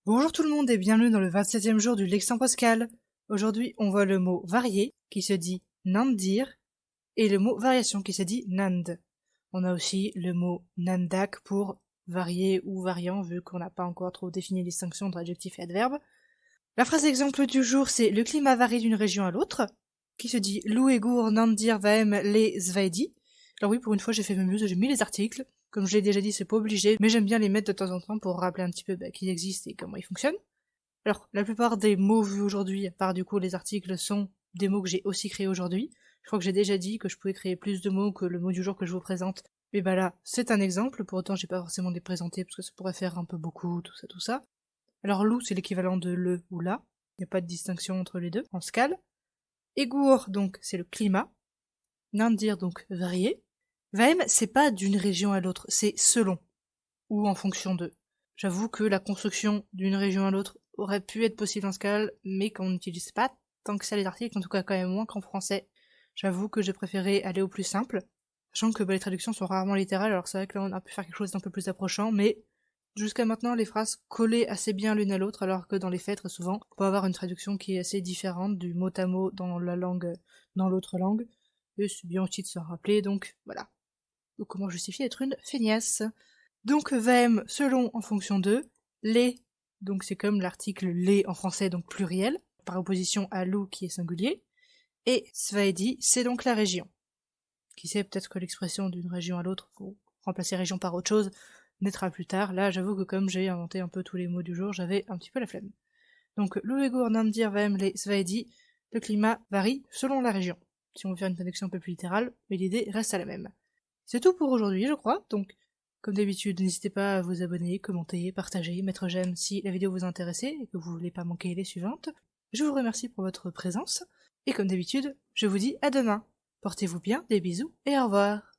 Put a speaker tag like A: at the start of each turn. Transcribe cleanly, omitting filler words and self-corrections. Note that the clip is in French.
A: Bonjour tout le monde et bienvenue dans le 27e jour du Lexicon Pascal. Aujourd'hui, on voit le mot varié qui se dit nandir et le mot variation qui se dit nand. On a aussi le mot nandak pour varié ou variant vu qu'on n'a pas encore trop défini la distinction entre adjectif et adverbe. La phrase exemple du jour c'est le climat varie d'une région à l'autre qui se dit Louegur nandir vaem le zvaedi. Alors oui, pour une fois j'ai fait mes mieux, j'ai mis les articles. Comme je l'ai déjà dit, c'est pas obligé, mais j'aime bien les mettre de temps en temps pour rappeler un petit peu qu'ils existent et comment ils fonctionnent. Alors, la plupart des mots vus aujourd'hui, à part du coup les articles, sont des mots que j'ai aussi créés aujourd'hui. Je crois que j'ai déjà dit que je pouvais créer plus de mots que le mot du jour que je vous présente. Mais bah là, c'est un exemple, pour autant j'ai pas forcément les présenter parce que ça pourrait faire un peu beaucoup, tout ça. Alors loup, c'est l'équivalent de le ou la. Il n'y a pas de distinction entre les deux, en scale. Egour, donc, c'est le climat. Nandir, donc, varié. Vaem, c'est pas d'une région à l'autre, c'est selon, ou en fonction de. J'avoue que la construction d'une région à l'autre aurait pu être possible en scale, mais qu'on n'utilise pas tant que ça les articles, en tout cas quand même moins qu'en français. J'avoue que j'ai préféré aller au plus simple, sachant que les traductions sont rarement littérales, alors c'est vrai que là on a pu faire quelque chose d'un peu plus approchant, mais jusqu'à maintenant les phrases collaient assez bien l'une à l'autre, alors que dans les faits très souvent on peut avoir une traduction qui est assez différente du mot à mot dans la langue, dans l'autre langue, et c'est bien aussi de se rappeler, donc voilà. Donc comment justifier être une feignasse? Donc vaem selon en fonction de, les, donc c'est comme l'article les en français, donc pluriel, par opposition à loup qui est singulier, et svaedi, c'est donc la région. Qui sait, peut-être que l'expression d'une région à l'autre, pour remplacer région par autre chose, naîtra plus tard. Là, j'avoue que comme j'ai inventé un peu tous les mots du jour, j'avais un petit peu la flemme. Donc, l'uegur nandir vaem le svaedi, le climat varie selon la région. Si on veut faire une traduction un peu plus littérale, mais l'idée reste la même. C'est tout pour aujourd'hui, je crois, donc comme d'habitude, n'hésitez pas à vous abonner, commenter, partager, mettre j'aime si la vidéo vous intéresse et que vous voulez pas manquer les suivantes. Je vous remercie pour votre présence, et comme d'habitude, je vous dis à demain. Portez-vous bien, des bisous et au revoir.